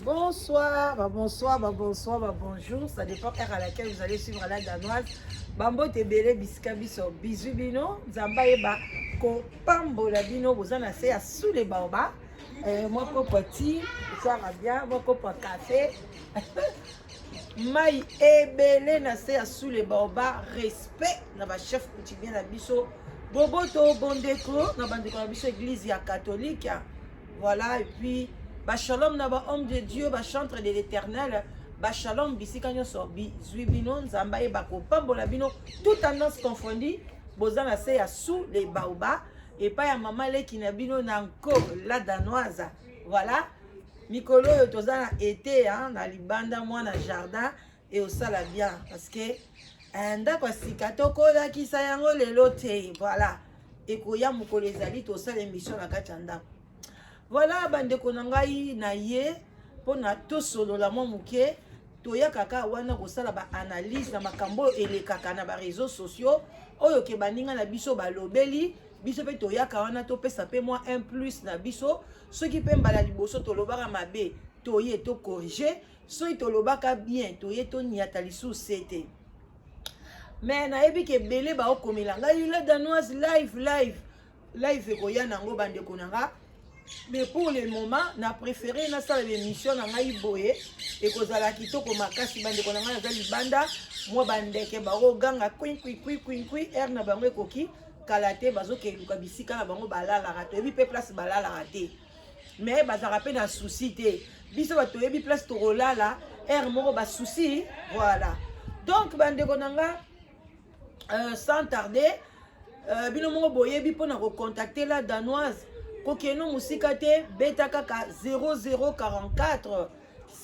Bonsoir, bonsoir, bonsoir, bonjour. Ça dépend de l'heure à laquelle vous allez suivre la danoise. Bambo tebele bisika biso bizu bino. Zamba eba ko pambo la bino. Vous en avez à sous les baobas. Moi ko petit, ça va bien. Moi ko café. Maï ebele na se à sous les baobas. Respect na ba chef coutumier la biso. Boboto bondeko na bandeko la biso église ya catholique. Voilà, et puis Shalom na ba homme de Dieu, ba chantre de l'éternel, ba shalom bisika nyoso bizui bino nzamba e ba ko pambola bino tout tendance confondue, bozana se ya sous les baobas et pas ya maman le qui na bino na encore la danoise. Voilà, mikolo yo tozana été hein na libanda moi na jardin et au sala bien parce que ndako sika tokola kisa yango lelo te. Voilà, et koya mukolo ezali to sala émission na kati ya ndako. Voilà, bande konangai na ye pona to solo la momuke to ya kaka wana ko sala ba analyse na makambo elekaka na ba réseaux sociaux oyo ke baninga na biso ba lobeli biso pe to ya ka wana to pesa pe moi un plus na biso ceux qui pe mbala liboso to lobaka mabe to ye to corriger ceux to lobaka bien to ye to niata lisu sete mais na yebi ke belé ba okomela ngai la danoise live ko ya nango bande konanga. Mais pour le moment, na préféré na salle d'émission na ngai boye et kozala kitoko makasi bande konanga na zali banda moi bandeke baro ganga kwin er na bango koki kalate bazoke luka bisika na bango balala raté bi pe place balala raté mais bazara pe na souci te biso bato yebi place to rolala er moko ba souci. Voilà, donc bande konanga sans tarder bino moko boye bi pona ko contacter la danoise Kokeno Musikate beta kaka 0044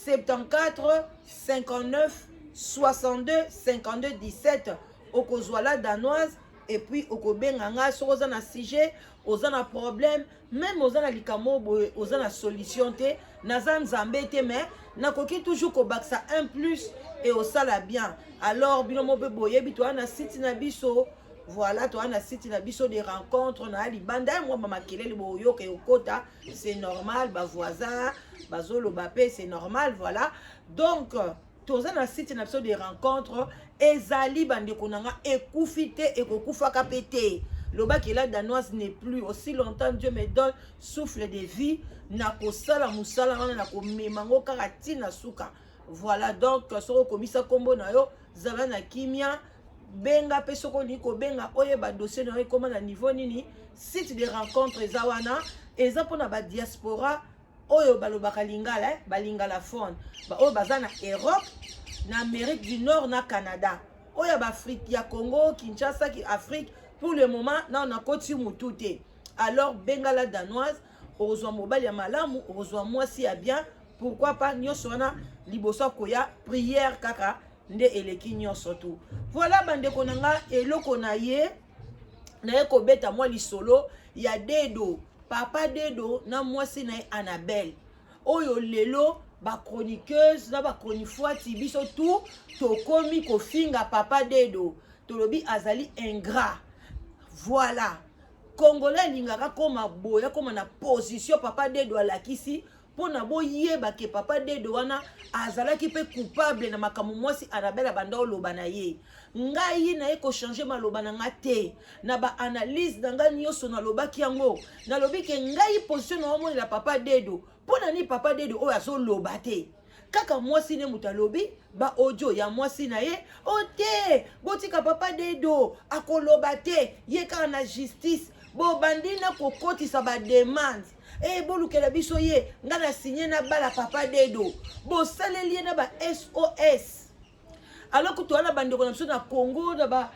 74 59 62 52 17 okozwala danoise et puis okobenganga sokoza na sujet ozana problème même ozana likamo ozana solution te naza nzambe te mais nakoki toujours kobaksa un plus et osala bien alors bino mo boye bitwa na site na biso. Voilà, toi on a site na biso des rencontres na libanda moi mama kelele boyo ke okota c'est normal ba voisin bazolo bapé c'est normal. Voilà, donc toi on a site na biso des rencontres ezali bande konanga ekufite ekokufa kapete loba ke la danoise n'est plus aussi longtemps Dieu me donne souffle de vie na kosala musala na ko memango karatina suka. Voilà, donc soko komisa kombo na yo zala na kimia benga pe soko ni ko benga oye ba dossier na koma na niveau nini site de rencontres ezawana eza pona ba diaspora oyo balobaka lingala balingala fond ba oyo baza na Europe na Amérique du Nord na Canada oyo ba Afrique ya Congo Kinshasa ki Afrique pour le moment na on a koti mututé alors benga la danoise ozwa mobali ya malamu ozwa mwasi ya bien pourquoi pas nyoso wana liboso koya prière kaka nde eleki nyonso tu. Voilà bande konanga eloko na ye kobeta mwa lisolo ya Dedo papa Dedo na mwasi na Annabelle oyo lelo ba chroniqueuse na ba chronifuati biso tout tokomi kofinga papa Dedo tolobi azali ingrat. Voilà, congolais lingaka koma boya koma na position papa Dedo alakisi pona boyeba ke papa Dedo wana azalaki pe coupable na makamu mwasi Annabelle banda oloba na ye ngai na eko changer maloba na ngate na ba analyse danga nyoso na lobaki yango na lobi ke ngai position na omoni la papa Dedo pona ni papa Dedo oyo azoloba te kaka mwasi ne mutalobi ba audio ya mwasi na ye ote botika papa Dedo akoloba te ye ka na justice bo bandina kokotisa ba demande bolukela biso ye nga na signé na bala papa Dedo bo saleli na ba SOS alors que toi na bandeko na biso na Congo na ba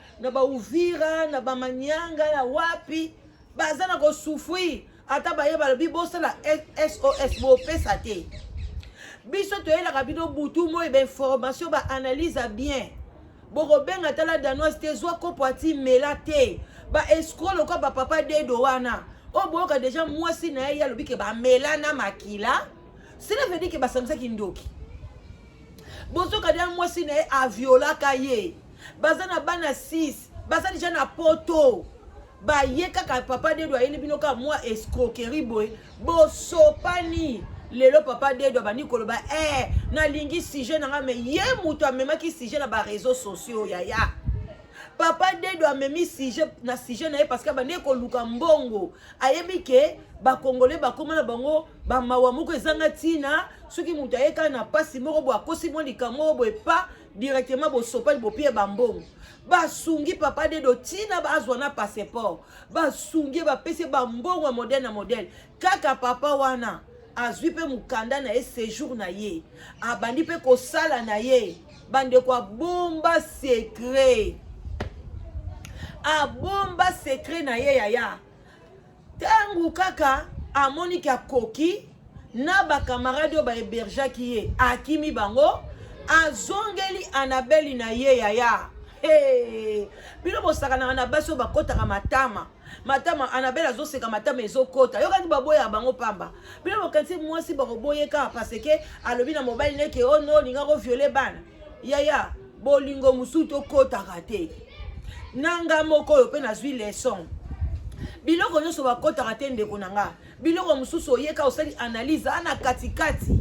Uvira na ba Manyanga na wapi baza na ko souffrir ata ba ye balobi bo sala SOS bo pesa te biso to yela kabino butu mo e information ba analyse bien bo robenga tala danoise te zwa ko poati mela te ba escroc ko ba papa Dedo wana o boyoka déjà mwasi na ye alobi ke ba melana makila cela veut dire que basangisa kindoki bozoka dia mwasi na ye aviolaka ye baza na bana 6 baza déjà na poto ba ye kaka papa Dedo ayeli bino ka mwa escroquerie boy bo sopani lelo papa dedo bani koloba na lingi sujet na nga me ye mutu amemaki sujet na ba réseaux sociaux yaya papa dedo amemi sujet na sujet na ye parce que bandi koluka mbongo ayebi ke ba congolais bakoma na bango ba mawa moko ezanga tina soki mutu ayeka na pasi moko bo akosi mo likambo bo pas directement bo sopali bo pie bambongo basungi papa dedo tina bazwa na passeport basungi bapesi bambongo modèle na modèle kaka papa wana azwi pe mukanda na ye séjour na ye abandi pe kosala na ye bande kwa bomba secret abomba secret na ye yaya tangu kaka amoni ki akoki na bakamarade oyo bahébergeaki ye akimi bango azongeli Annabelle na ye yaya bino bosakanaka na basi oyo bakotaka matama Annabelle azoseka matama ezokota yokani baboya bango pamba bino bokanisi mwasi bakoboyeka parce que alobi na mobali neke ono linga koviole bana yaya bolingo mosusu tokotaka te nanga moko oyo mpe nazwi leson biloko nyonso bakotaka te ndeko na nga biloko mosusu oyeka osali analyse ana katikati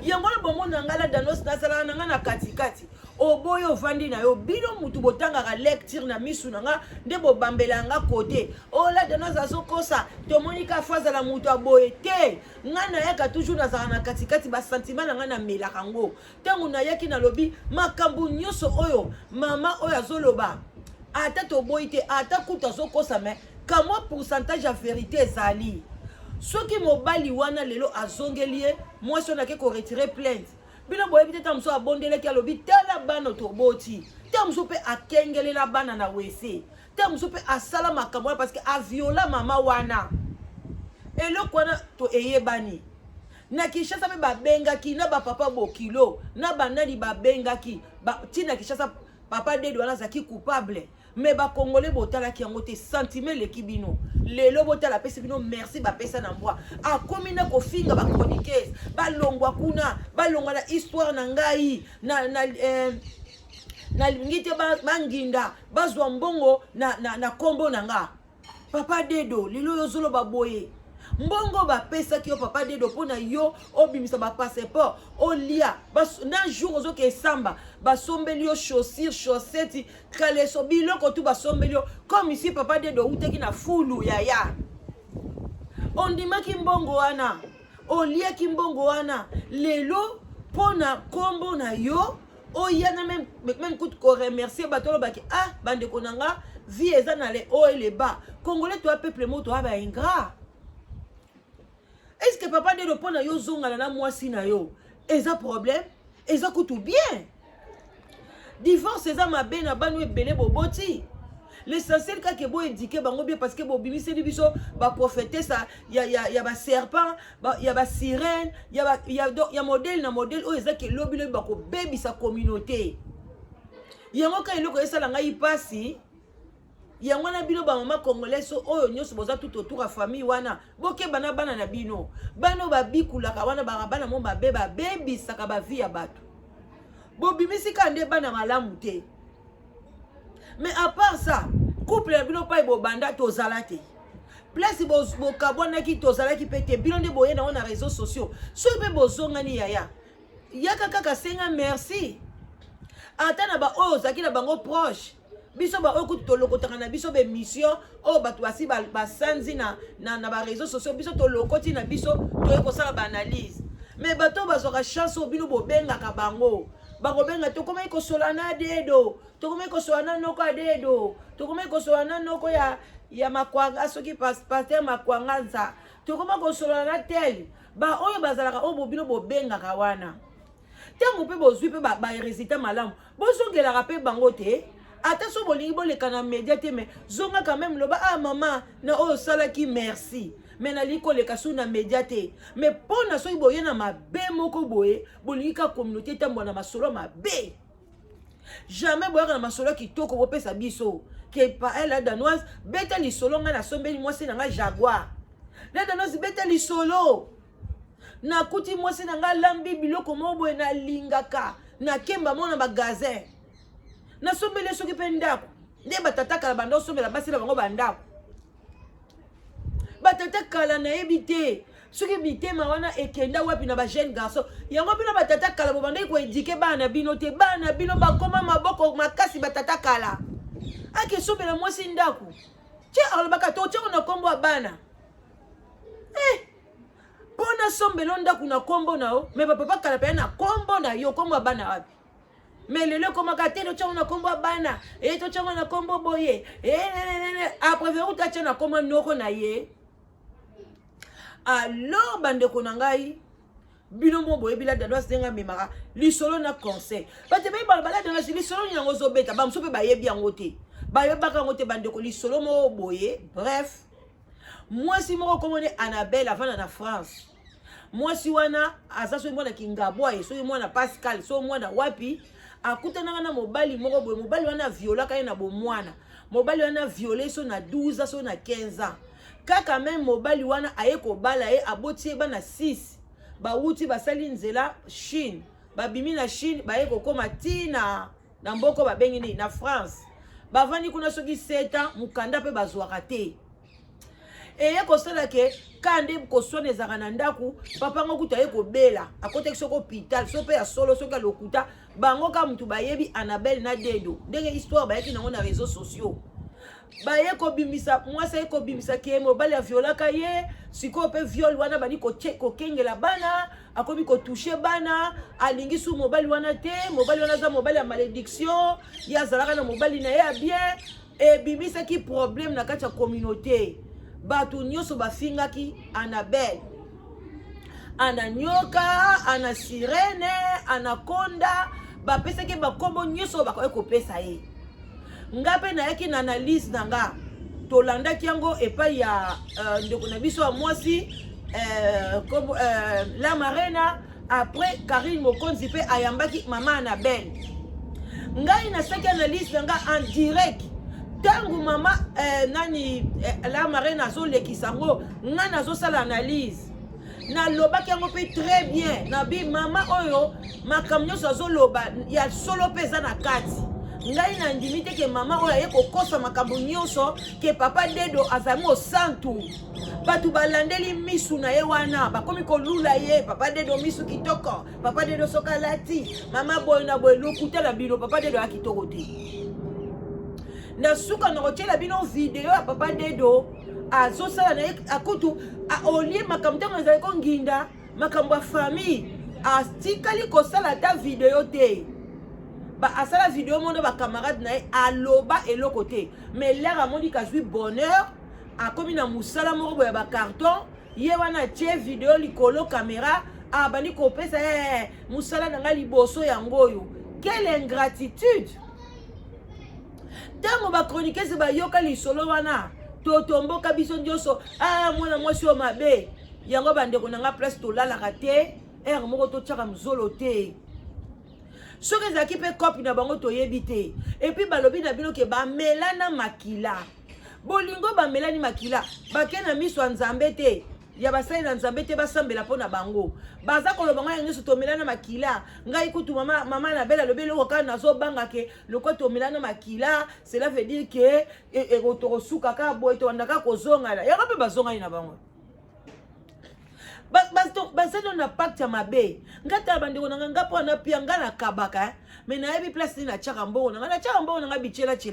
yango na bongo na nga la danos nasalaka na nga na katikati oboye ovandi na yo bino mutu botangaka lecture na misu na nga nde bobambela nga kote ola danos azokosa tomoni ka fazala mutu aboye te nga nayaka toujours nazala na katikati basentima na nga namelaka ngo ntango nayaki nalobi makambo nyonso oyo mama oyo azoloba ata toboyi te ata kutu azokosa me kamwa pourcentage ya vérité ezali soki mobali wana lelo azongeli ye mwasi oyo nake koretire plainte bino boyebi te ta mosusu abondelaki alobi tala bana toboti ta mosusu mpe akengelela bana na wese ta mosusu mpe asala makambo wana parce que aviola mama wana eloko wana to eyebani na Kinshasa mpe babengaki na bapapa bokilo na banani babengaki ntina Kinshasa papa dedo wana azalaki coupable mais bakongole botalaki yango te sentiment leki bino lelo botala pesi bino merci bapesa na mbwa akomi na kofinga bachroniqueuse balongwa kuna balongwa na histoire na ngai na lingi te banginda bazwa mbongo na kombo na nga papa dedo lelo yozoloba boye mbongo bapesaki yo papa dedo mpona yo obimisa bapasseport olia na jour ozoka esamba basombeli yo chaussure chaussette kaleso biloko tu basombeli yo comme ici papa dedo outeki na fulu yaya ondimaki mbongo wana oliaki mbongo wana lelo mpona kombo na yo oyana même coup ko remercier bato olobaki bandeko na nga vie eza na le haut et le bas congolais toa peuple mo toa baingrat. Est-ce que papa dedo pona yo zongala na mwasi na yo eza problème eza kutu bien divorce eza mabe na banu ebele boboti l'essentiel kaka bo éduquer bango bien parce que bobimiseli biso ba prophétesse ya ba serpent ya ba sirène ya modèle na modèle oyo eza ke lobi lobi bako bebisa communauté yango ka eloko esala ngai pasi yango na bino ba mama congolais oyo nyonso boza tout autour ya famille wana boke bana bana na bino bano babikulaka wana bana mo babe babebisaka ba vie ya bato bobimisi ka nde bana malamu te mais à part ça couple ya bino pa bobanda tozala te place bokabwanaki tozalaki pe te bino nde boye na wana réseaux sociaux soki mpe bozongani yaya yaka kaka senga merci ata na ba oyo ozalaki na bango proche biso ba okuti tolokotaka na biso be mission o bato basi basanzi na ba réseaux sociaux biso tolokoti na biso toye kosala ba analyse mais bato bazwaka chance o bino bobengaka bango bakobenga tokomai kosolana dedo tokomai kosolana noko ya dedo tokomai kosolana noko ya makwanga soki pasteur makwanga nza tokomai kosolana tel ba oyo bazalaka o bobino bobengaka wana ntango mpe bozwi mpe barésultat malamu bozongelaka mpe bango te ata so bolingi boleka na média te mais zonga quand même loba mama na oyo osalaki merci mais nalingi koleka so na média te mais mpona soki boye na mabe moko boye bolingi ka communauté tambwa na masolo mabe jamais boyaka na masolo kitoko bopesa biso ke pa la danoise beta lisolo nga na sombeli mwasi na nga jaguar la danoise beta lisolo na kuti mwasi na nga lambi biloko mo boye na lingaka na kemba mona bagazin na sombele soki pe ndako nde batata kala banda sombela basi na bango bandako batata kala na yebi te soki bitema wana ekenda wapi na ba jeune garçon yango bino batata kala bobandaki ko éduquer bana bino te bana bino bakoma maboko makasi batata kala ake sobela mwasi ndaku tie alobaka to tie na kombo ya bana pona sombelo ndaku na kombo nao me papa kala pe na kombo na yo kombo ya bana wapi mais lelo komaka te to tie na kombo ya bana to tie na kombo boye après veru ta tie na kombo noko na ye. Alors bandeko na ngai bino mo boye bila dadwa senga memaka lisolo na conseil bate bay balbala dans la lisolo nyango zobeta ba msope ba yebi yango te ba yebaka ngo te bandeko lisolo mo boye. Bref, moi si mo komone Annabelle avant na France, moi si wana azaso mwana kingabwa so mwana Pascal so mwana wapi akutana na mobali moko boye mobali wana viola kaya na bo mwana mobali wana violé so na 12 ans so na 15 ans kaka même mobali wana ayeko bala ye abotie bana 6 ba wuti basali nzela Chine babimi na Chine bayeko koma tina na mboko babengi ni na France bavandi kuna soki 7 ans mukanda pe bazwaka te eye kosala ke kande koswana ezaka na ndaku papa ngo kuta yeko bela akote soko hôpital so pe ya solo soki lokuta bango ka mutu bayebi Annabelle na dedo ndenge histoire bayeki nango na réseaux sociaux baye ko bimisa mwasa ye ko bimisa ke mobali ya violaka ye siko pe viol wana bani ko kengela bana akobi ko toucher bana alingi su mobali wana te mobali wana za mobali ya malédiction ya zalaka na mobali na ya bien e bimisa ki problème na kati ya communauté batu nyoso bafingaki Annabelle ana nyoka ana sirene anaconda bapesaki bakombo nyoso bakoki pesa ye ngape na yaki na analyse nanga tolandaki yango epai ya ndeko na biso ya mwasi la marena après Karine Mokonzi pe ayambaki mama Annabelle ngai na saki analyse nanga en direct tangu mama nani la marena zo lekisango nga nazo sala analyse na lobaki yango pe très bien na bi mama oyo makamnyo zo loba ya solo pesa na kati ngai na ndimi te ke mama oyo aye kokosa makambo nyonso ke papa dedo azali osantu batu balandeli misu na ye wana bakomi kolula ye papa dedo misu kitoko papa dedo soka lati mama boy na boy lokutela bino papa dedo akitoko te na suka na kotiela bino video ya papa dedo azosala na ye akutu olie makambo ntango ezali konginda makambo ya famille atikali kosala ta video te ba asala vidéo mondo ba camarade na aloba eloko te mais l'air amondi kazwi bonheur akomi na musala moko boya ba carton ye wana tie vidéo likolo caméra abandi ko pesa musala na ngali boso yango oyo. Quelle ingratitude! Tango ba chroniqueuse ba yoka lisolo wana totomboka biso nyoso mwana mwasi o mabe yango bandeko nanga place to lalaka te moko to tchaka mzolo te soki ezalaki mpe kopi na bango toyebi te epuis balobi na bino ke bamelana makila bolingo bamelani makila bake na miso ya nzambe te ya basali na nzambe te basambela mpo na bango baza koloba ngai nyonso tomelana makila ngai kutu mama na bela lobi eloko kaka nazobanga ke loko tomelana makila cela veut dire ke tokosuka kaka boye towandaka kozongana yango mpe bazongani na bango bazano na pacte ya mabe ngata bandeko nanga ngapo wana pia nga na kabaka mais nayebi place ni na tiaka mbongo nanga na tiaka mbongo nanga bichela te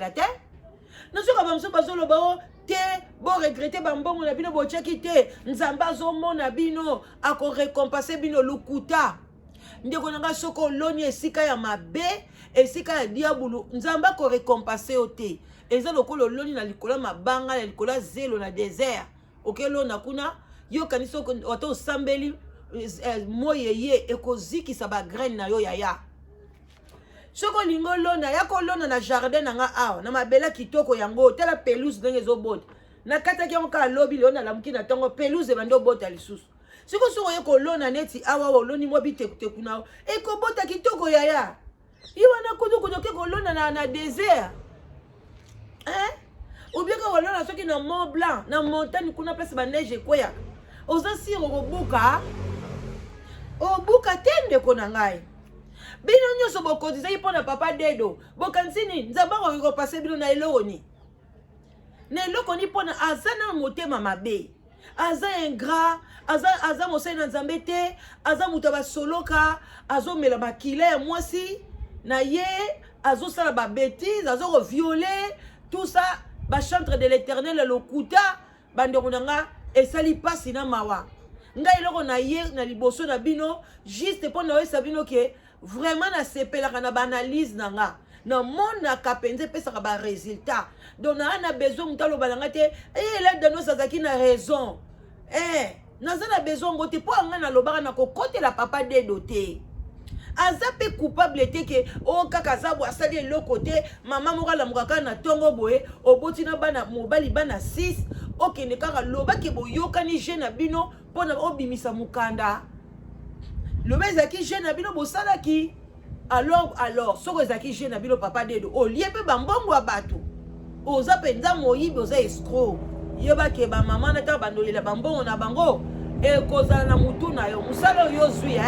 nasoka bamso bazoloba o te bo regrete bambongo na bino botiaki te nzambe azomona bino akorekompense bino lukuta ndeko nanga soko oloni esika ya mabe esika ya diabulu nzambe akorekompense yo te eza lokola oloni na likolo ya mabanga na likolo ya zelo na désert okelona kuna yo kanisa wato sambeli moyeye ekozikisa ba graine na yo yaya soko lingo lona ya kolona na jardin nanga awa na mabela kitoko yango tela pelouse ndenge ezobota na kataki yango kaka lobi leona lamuki na ntongo pelouse ebandi obota lisusu siko soko ye kolona neti awa oloni mwa bitekuteku na ekobota kitoko yaya ye wana kutukutu oke kolona na désert obieka kolona soki na Mont Blanc na montagne kuna place baneige ekweyaka oza siro obuka te ndeko na ngai bino nyonso bokotiza mpo na papa dedo bokanisi nini nzambe akokopase bino na eloko ni mpo na aza na motema mabe aza ingrat, aza mosali na nzambe te, aza moto basoloka, azomela makila ya mwasi na ye, azosala ba bêtise, azoko violer, tout ça, ba chantre de l'Éternel lokuta, bandeko nanga esali pasi na mawa. Ngai eloko na ye na liboso na bino juste pour na yesa bino ke vraiment na sepelaka na ba analyse nanga. Na mona kapenze pesaka ba résultat. Donc na ana besoin mutalo balanga te là dans nos azaki na raison. Naza na besoin ngote po anga na lobaka na kokote la papa de doté. Azape coupable te ke o kaka zabu asali eloko te mama moka la mukaka na tongo boye oboti na bana mobali bana 6 okende kaka loba ke boyoka ni jeune na bino pona obimisa mukanda loba ezaki jeune na bino bosala ki alors soko ezaki jeune na bino papa dedo olie pe bambongo ya bato oza penza moyibi oza escroc yeba ke ba mama na ta bandolela bambongo na bango ekozala na mutu na yo musala yo zwi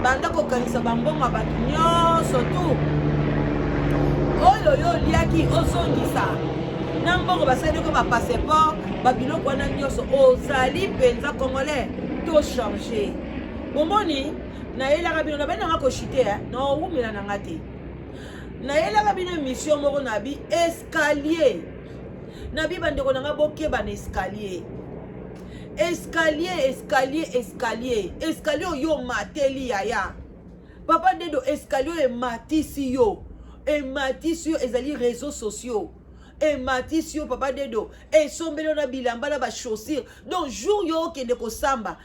banda kokanisa bambongo bato nyonso tu oyo yo liaki ozongisa na mbongo basali ko ba passeport babiloko wana nyonso ozali penza congolais to changer bomoni na yelaka bino na bana ngako chite na umela na ngate na yelaka bino mission moko na bi escalier na bi bandeko na ngaboke ba na escalier escalier yo mateli yaya papa dedo escalier matisi yo ezali réseaux sociaux matisi yo papa dedo esombelo na bilamba na ba chaussures donc jour yo kende ko samba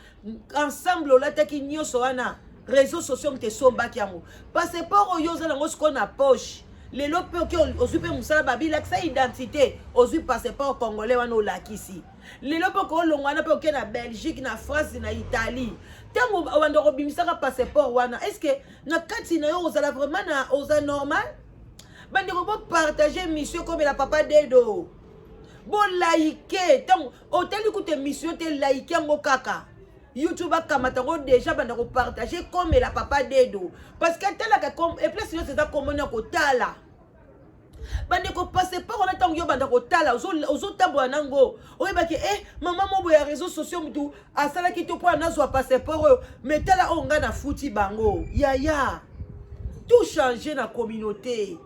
ensemble olataki nyonso wana réseaux sociaux te sombaki yango passeport oyo oza nango siko na poche lelo pe oki ozwi pe musala babilakisa identité ozwi passeport congolais wana olakisi lelo pe kolongwa na pe oke na Belgique na France na Italie tango wanda kobimisaka passeport wana est-ce que na kati na yo ozala vraiment na oza normal bandeko bo partager mission comme la papa dedo bo like tango otali kute mission te like yango kaka YouTube akamata ngo déjà bandeko partager comme la papa dedo parce que tala comme et plus c'est ça comme on ko tala bandeko passeport on attend yo bandeko tala ozo tambo nango oyeba ke maman mobo ya réseaux sociaux mutu asala ki to po anazwa passeport mais tala onga na futi bango ya tout changer na communauté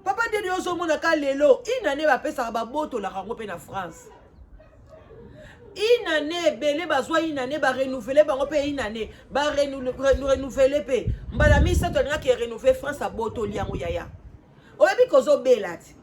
papa de Dieu zo mona ka lelo inane ba pesa ba boto la rango pe na France inane belé bazwa inane ba renouveler bango pe inane ba renouveler pe mbala misa to nga ke renouveler France a boto liango yaya oyebi kozo belati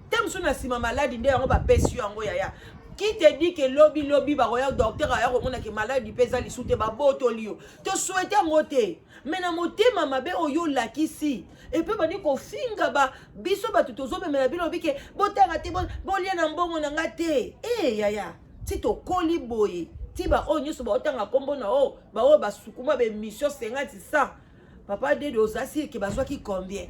temso na sima maladi nde yango ba pesi yango yaya qui te dit que lobby ba roya docteur aya ko mona ke maladi pesa li soute ba boto lio to souhaiter ngote mais na motema mabe oyo lakisi et puis bani ko finga ba biso ba tutozo memela bino bike botanga te bolia na mbongo na ngate yaya ti to koli boye ti ba onyo so ba otanga kombo na ba ba sukuma be mission 50 papa de dosasi ke bazwa ki combien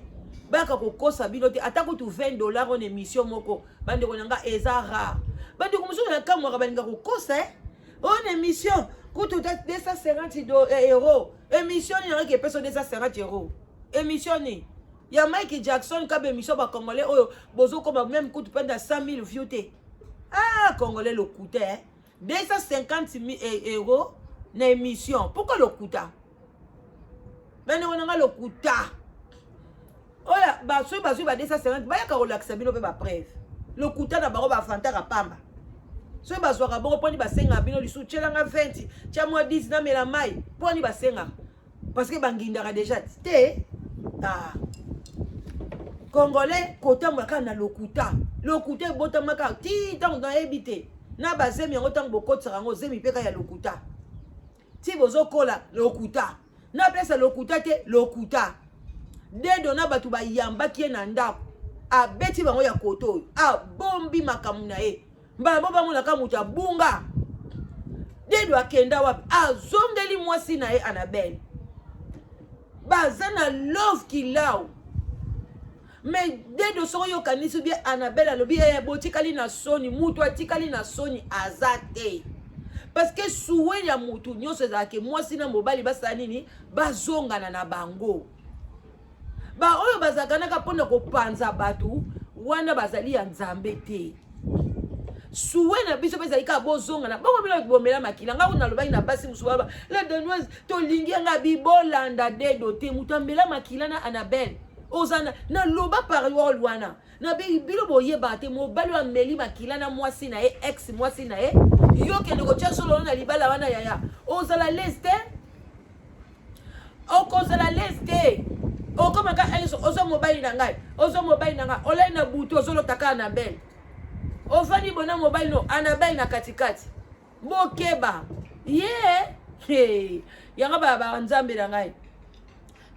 baka kokosa bino te atako tu $20 on émission moko bande ko nanga eza rare bande ko muso na kamwa balinga kokosa on émission kutu 250 euros émission ni ngake peso 250 euros émission ni ya Mike Jackson ka be émission ba congolais oyo bozo ko même kutu penda 100,000 views te congolais le coûtait 250 euros na émission pourquoi le coûta bande ko nanga le coûta oya bazwi ba 250 bayaka relaxa bino pe ba preuve le coûta na baro ba fantaka pamba so bazwaka bongo poni basenga bino lisu tchelanga 20 tcha moi 10 na mela mai poni basenga parce que bangindaka déjà te congolais kota mwaka na lokuta bota maka ti tango na ebité na bazemi yango tango bokotsa ngo zemi peka ya lokuta ti bozo kola lokuta na pesa lokuta te lokuta dedo na batu ba yamba kie na ndako abeti bango ya koto bombi makamu na ye mbala bo bango na kamuta bunga dedo akenda wapi azongeli mwasi na ye Annabelle bazana love kilao mais dedo soko yo kanisi bien Annabelle alobi botikali na soni mutu atikali na soni azate parce que souwe ya mutu nyonso ezalaki mwasi na mobali basala nini bazongana na bango ba oyo bazakanaka mpona kopanza batu wana bazali ya nzambe te soué na biso pesa ika bozonga na bongo bila bomela makila nga una lobai na basi musuba la danoise to lingi nga bibolanda dedo te mutambela makila na Annabelle ozana na loba parole wana na bilo boyeba te mobali wa meli makila na mwasi na ex mwasi na yo ke ndeko tia solo na libala wana yaya ozala leste okozala leste okomaka ozo mobali na ngai ozo mobali na ngai olai na butu ozolotaka Annabelle ofani bona mobile no Annabelle na katikati bokeba yanga ba nzambe na ngai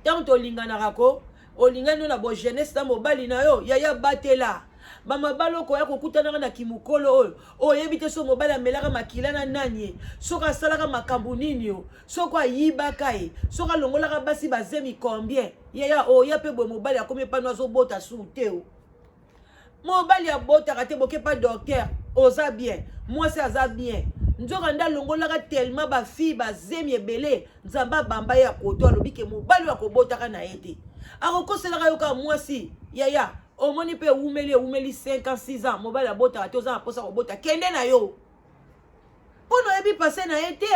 tant olingana kako olingana na bo jeunesse na mobali na yo yaya batela mama baloko ya kokutana na kimukolo oyo oyebite so mobali amelaka makila na nani soka salaka makambu nini yo soko ayibaka ye soka longolaka basi bazemi combien yaya oya pe bo mobali akomi pano azobota sute mobali ya bota te boke pas docteur oza bien moi c'est aza bien nzoka nda longolaka tellement ba fille ba zemi ebele nzamba bamba ya koto alobi ke mobali wa kobotaka na ete akokoselaka yoka mwasi yaya omoni pe umeli 5 ans 6 ans mobali ya bota te oza na posa kobota kende na yo pono ebi passé na ete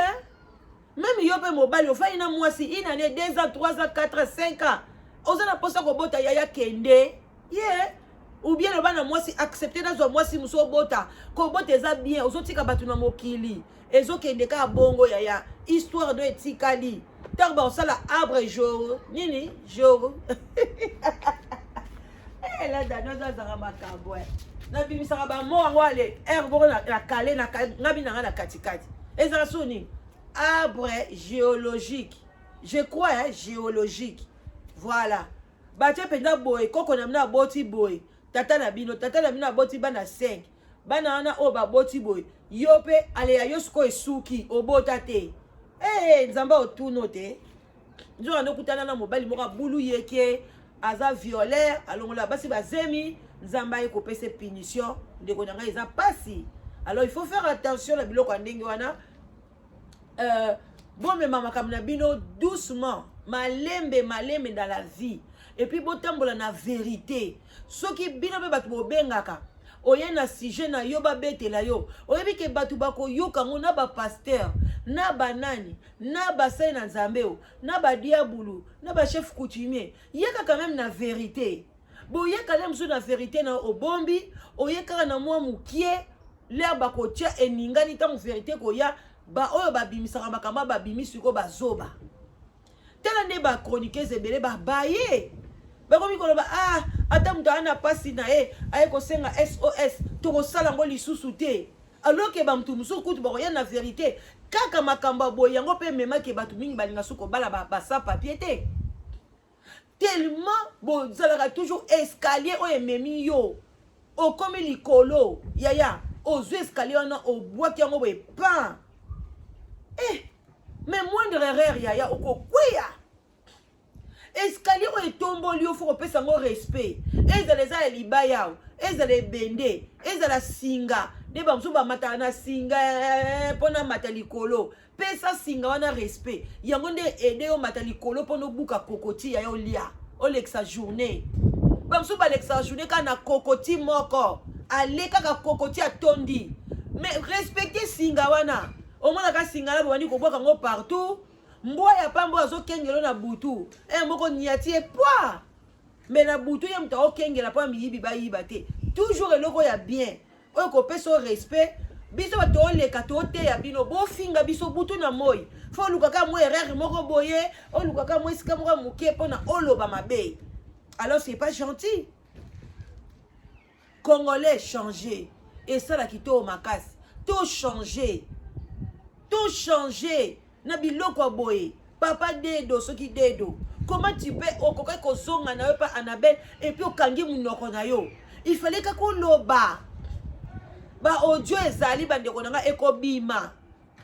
même yo pe mobali ofai na mwasi une année 2 ans 3 ans 4 ans 5 ans oza na posa kobota yaya kende ou bien le bana moi si accepter dans moi si muso bota ko bota eza bien ozotika batu na mokili ezokende ka bongo yaya histoire de etikali tarba osala arbre jour nini jour la danoza zanga makambo na bimisaka ba mo ngo ale herbe na kale na ngabi na katikati ezaka soni arbre géologique je crois géologique voilà batie penda boy koko na mna boti boy tata na bino boti bana 5 bana wana o ba boti boy yo pe ale ya yosko esuki obota te nzamba otuno te nzo ndo kutana na mobali moka bulu yeke aza violeur alongola basi bazemi nzamba ekopesa punition ndeko nanga eza pasi. Alors il faut faire attention na biloko ndenge wana bon mais mama kamna bino doucement malembe dans la vie et puis botambola na vérité soki bino be batu bobengaka oye na sujet na yo babetela yo oyebi ke batu bako yoka ngona ba pasteur na banani na basai na nzambeo na ba diabulu na ba chef coutumier yeka quand même na vérité bo yeka le mso na vérité na obombi oyeka na mwa mukie l'air bako tia eningani ta mu vérité ko ya ba oyo babimisaka makamba babimisi ko bazoba tela ne ba chroniqueuse ebele ba baye bakomi koloba ata mutu ana pasi na aye kosenga SOS tokosala ngo lisusu te alors que ba mutu mususu kutu bakoya na vérité kaka makamba boye yango pe memaki batu mingi balinga suko bala basa papier te tellement bozalaka toujours escalier oyo ememi yo okomi likolo yaya ozwi escalier wana obwaki yango boye pan mais moindre erreur yaya okokweya escalier oyo etomboli yo fo kopesa ngo respect ezala eza ya libaya ezala ebende ezala singa nde bamosusu bamataka na singa mpona mata likolo pesa singa wana respect yango nde ede yo mata likolo mpona obuka kokoti ya yo lia olekisa journée bamosusu balekisa journée kaka na kokoti moko alekaka kokoti atondi mais respecte singa wana omonaka singa na bobandi kobwaka ngo partout mbwa ya pambo azokengelo na butu moko niati poa mais na butu ya muta okengela pa miyibi bayiba te toujours eloko ya bien oyo kopesa respect biso bato oleka toteya bino bofinga biso butu na moi fo olukaka mo erreur moko boye olukaka mo esika moko moke mpona oloba mabe alors c'est pas gentil. Congolais changer et ça la kito makasi tout changer na biloko boye papa dedo soki dedo comment tu peux okoka kozonga na yo pa Annabelle et puis okangi munoko na yo il fallait ka koloba ba audio ezali bandeko nanga ekobima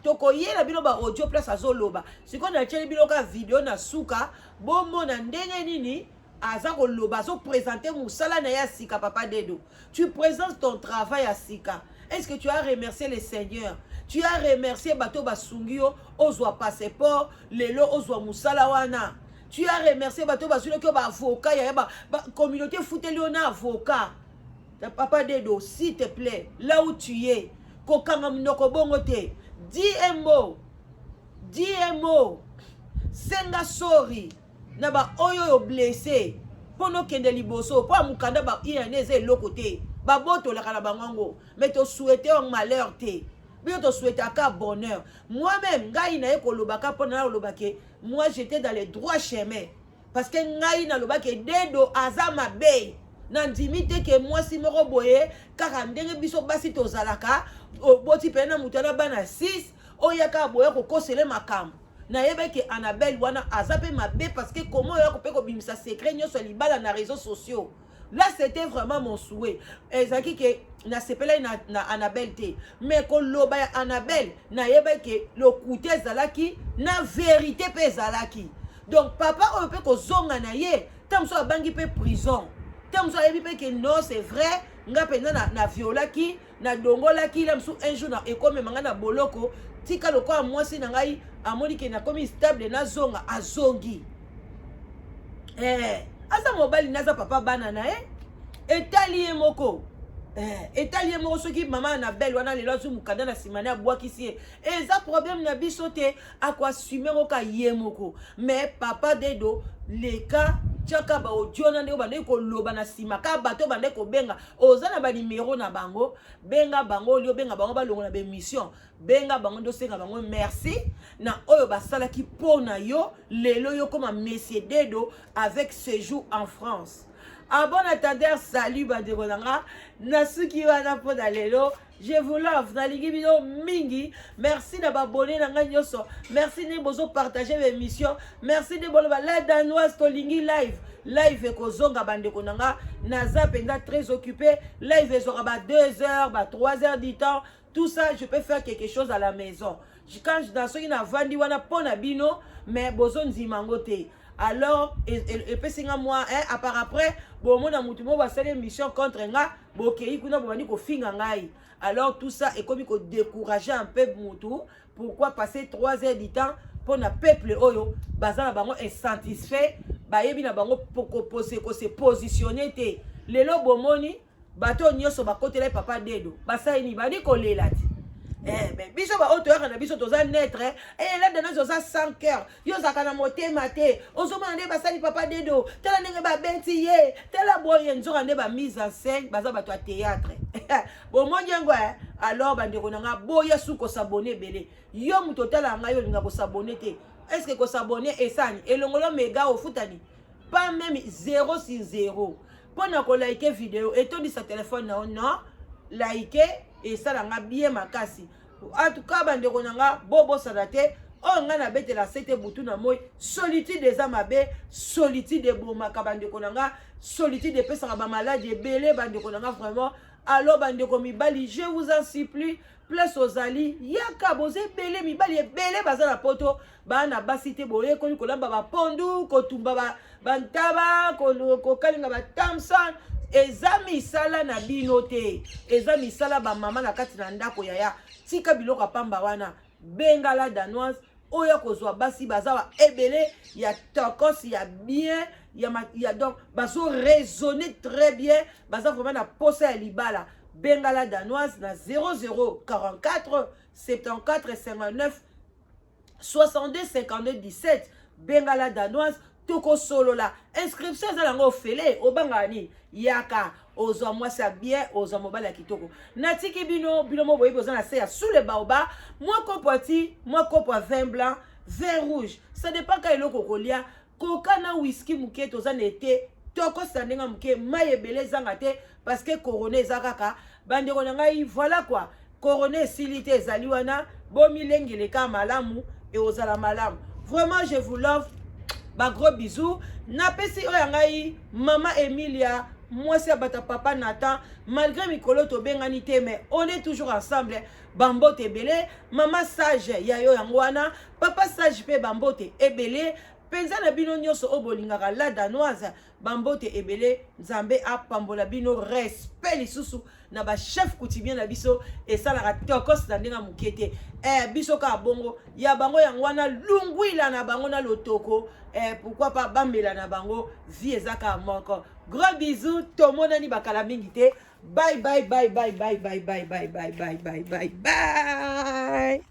tokoyela bino ba audio place azoloba siko na cheli biloko video na suka bomona ndenge nini aza koloba azo présenter musala na ya sika papa dedo tu présentes ton travail à sika. Est-ce que tu as remercié le Seigneur? Tu as remercié bato basungio ozwa passeport lelo ozwa musala wana. Tu as remercié bato basungio ko ba avocat ya ba communauté fouteli on avocat. papa Dedo, s'il te plaît, là où tu es, kokanga minoko bongo te, dis un mot, senga sorry, na ba oyo blessé, pono kende liboso, po amukanda ba ianeze lokote, ba boto la kana bango, mais to souhaiter un malheur te, mais to souhaiter ka bonheur. Moi-même, ngai na ekolobaka pona lobake, moi j'étais dans les droits chemins, parce que ngai na lobake Dedo azama bay. Nandimi te ke moi si moko boye kaka ndenge biso basi tozalaka boti pena mutana bana 6 oyaka boye ko kosele makambo na yebe ke Annabelle wana azape mabe parce que comment yo ko pe ko bimisa secret nyo so libala na réseaux sociaux. Là c'était vraiment mon souhait ezaki ke na sepela na Annabelle te mais ko loba ya Annabelle na yebe ke le côté zalaki na vérité pe zalaki. Donc papa on peut ko zonga na ye tamso abangi pe prison. Tamso yebi pe que non c'est vrai nga pena na violaki na dongolaki la msu un jour na ekome manga na boloko tika lokwa mwasi na ngai amoni ke na komi stable na zonga azongi asa mobali naza papa bana na etali moko etali moko soki mama na belle wana lelo zu mukanda na simane abwakisi eza problème na biso te akwa assumer ko ka yemoko mais papa Dedo leka chaka ba odiona ndeko bande ko loba na sima ka bato bande ko benga ozana ba numéro na bango benga bango lio benga bango ba longo na be mission benga bango ndo senga bango merci na oyo basala ki pona yo lelo yo comme monsieur Dedo avec séjour en France. Ah bon attendeur, salut Badegonanga. Nasuki wana po dalelo. Je vous love. Nalingi bino mingi. Merci d'abonner nanga nyoso. Merci de bozo partager l'émission. Merci de bolo la danoise tolingi live. Live eko zonga bandekonanga. Naza penda très occupé. Live ezora ba 2 heures, ba 3 heures du temps. Tout ça, je peux faire quelque chose à la maison. Quand je dans ce qui na vandi wana pona bino, mais bozo nzimangote. Alors et pesinga moi à part après bon mon amutumo va faire une mission contre nga bokei kuna bobani ko finga ngai. Alors tout ça est comme ko décourager un peu mutu. Pourquoi passer 3 heures du temps pour na peuple oyo bazana bango insatisfait ba yebi na bango poko poser ko se positionner te lelo bomoni bato nyoso ba kotela papa Dedo basa ni badi ko lelati. Mais biso ba auto na biso toza naître là dans nos sans cœur yo zakana motema te ozoma nde basali papa Dedo tela ndenge ba benti ye tela boye nzoka nde ba mise en scène baza bato a théâtre bon monjengo alors bandeko nanga boya suko s'abonner belé yo muto tela nga yo linga ko s'abonner te est-ce que ko s'abonner esani elongolo mega ofutani pas même 0 sur 0 pona ko like vidéo et to di sa téléphone non like et ça l'a bien makasi. En tout cas bandeko nanga bobo sadate on nga na bete la sete butu na moy solitude des amabe solitude de bomaka bandeko nanga solitude de pesa ba malade belé bandeko nanga vraiment alors bandeko mibali je vous en supplie place aux ali yaka boze belé mibali belé baza na poto bana basite boye ko kolamba ba pondu ko tumba ba bantaba ko kalinga ba Thompson ezami sala na binote ezami sala ba mama na kati na ndako yaya tika biloko pamba wana bengala danoise oya kozwa basi bazawa ebele ya tokos ya bien ya donc bazo raisonner très bien baza vraiment na posa ya libala bengala danoise na 0044 74 59 62 52 17 bengala danoise toko solo la inscription za lango fele obangani yaka ozo mwasi bien ozo mobala kitoko natiki bino mo boye boza na se sous le baoba moi kopoti moi kopo 20 blanc 20 rouge ça dépend ka eloko kolia koka na whisky muke toza na été toko sandenga muke mayebele zanga te parce que corona ezakaka bande ko ngai voilà quoi corona silité ezali wana bomi lengele ka malamu et ozala malamu vraiment je vous love. Ba gros bisous. Napesi oyangai Mama Emilia, moi c'est bata papa Nathan, malgré mikolo to bengani te mais on est toujours ensemble. Bambote ebele, Mama Sage yayo yangwana, papa Sage pe bambote ebele, penza na bino nyoso obolingaka la danoise, bambote ebele, Nzambe apambola bino respect lisusu na ba chef coutumier na biso et ça la tokos na ndenga mukete. Biso ka bongo ya bango yangwana lungwila na bango na lotoko. Pourquoi pas bambela na bango vie ezaka moko. Gros bisous, to monani bakala mingi te. Bye bye bye bye bye bye bye bye bye bye bye bye bye.